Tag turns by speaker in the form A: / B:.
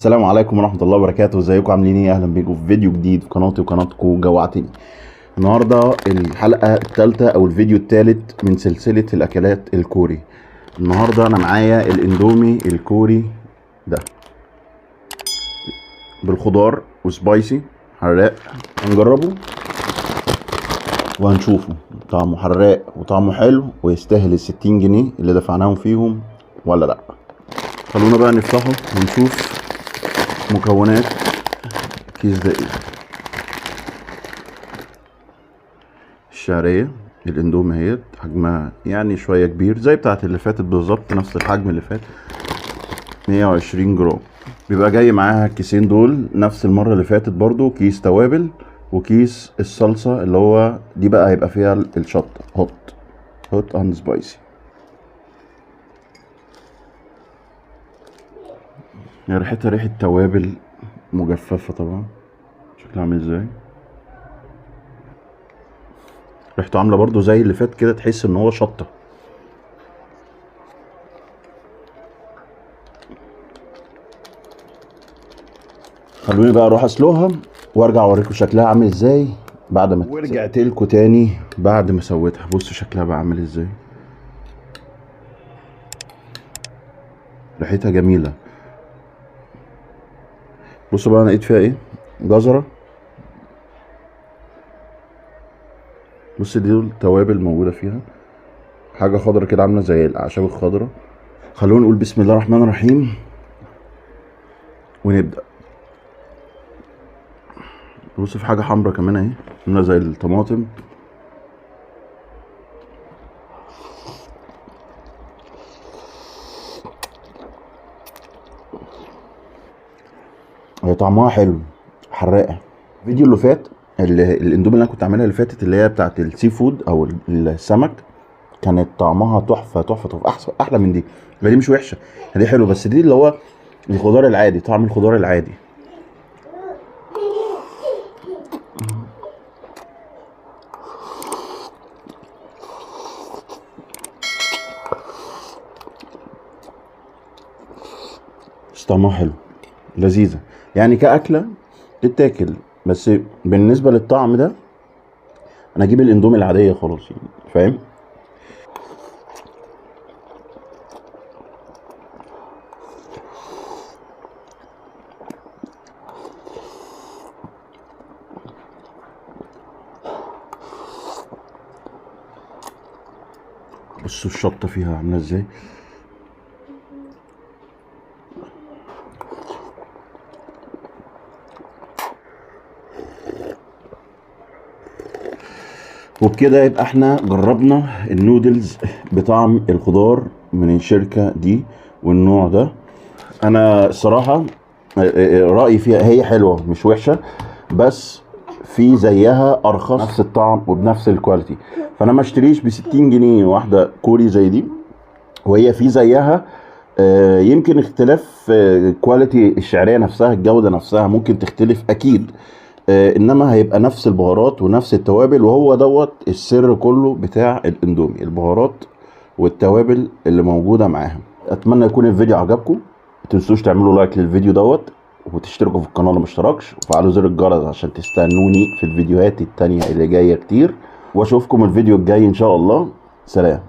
A: السلام عليكم ورحمة الله وبركاته. ازيكم عاملين ايه؟ اهلا بيكم في فيديو جديد في قناتي وقناتكم جوعتني. النهارده الحلقة الثالثة او الفيديو الثالث من سلسلة الاكلات الكوري. النهارده انا معايا الاندومي الكوري ده بالخضار وسبايسي حراق. هنجربه وهنشوفه طعمه حراق وطعمه حلو ويستاهل ال60 جنيه اللي دفعناهم فيهم ولا لا. خلونا بقى نفتحه ونشوف مكونات الكيس ده ايه. الشعرية الاندومي اهيت، حجمها يعني شوية كبير زي بتاعت اللي فاتت بالظبط، نفس الحجم اللي فات، 120 جرام. بيبقى جاي معاها الكيسين دول نفس المرة اللي فاتت برضو، كيس توابل وكيس الصلصة اللي هو دي بقى هيبقى فيها الشطة هوت اند سبايسي. ريحتها ريحة توابل مجففة طبعا. شكلها عامل ازاي؟ ريحته عاملة برضو زي اللي فات كده، تحس ان هو شطة. خلوني بقى اروح اسلقها وارجع اوريكم شكلها عامل ازاي بعد ما ورجعت لكم تاني بعد ما سويتها. بصوا شكلها بقى عامل ازاي، ريحتها جميله. بصوا بقى انا لقيت فيها ايه، جزره. بص دي التوابل موجوده فيها، حاجه خضرة كده عامله زي الاعشاب الخضراء. خلونا نقول بسم الله الرحمن الرحيم ونبدا. بص في حاجه حمرا كمان اهي عامله زي الطماطم. هي طعمها حلو حراقه. الفيديو اللي فات الاندومي اللي انا كنت عاملها اللي فاتت اللي هي بتاعت السي فود او السمك، كانت طعمها تحفه تحفه تحفه، احسن احلى من دي. دي مش وحشه، دي حلوه، بس دي اللي هو الخضار العادي، طعم الخضار العادي. بس طعمها حلو، لذيذه يعني كاكله تتاكل، بس بالنسبه للطعم ده انا اجيب الاندومي العاديه خلاص يعني، فاهم؟ بصوا الشطه فيها عامله ازاي. وبكده يبقى احنا جربنا النودلز بطعم الخضار من الشركه دي والنوع ده. انا الصراحه رايي فيها هي حلوه مش وحشه، بس في زيها ارخص نفس الطعم وبنفس الكواليتي، فانا ما اشتريش ب60 جنيه واحده كوري زي دي وهي في زيها. يمكن اختلاف كواليتي الشعريه نفسها، الجوده نفسها ممكن تختلف اكيد، انما هيبقى نفس البهارات ونفس التوابل، وهو دوت السر كله بتاع الاندومي، البهارات والتوابل اللي موجوده معاها. اتمنى يكون الفيديو عجبكم، متنسوش تعملوا لايك للفيديو دوت وتشتركوا في القناه اللي مشتركش وفعلوا زر الجرس عشان تستنوني في الفيديوهات التانية اللي جايه كتير. واشوفكم الفيديو الجاي ان شاء الله. سلام.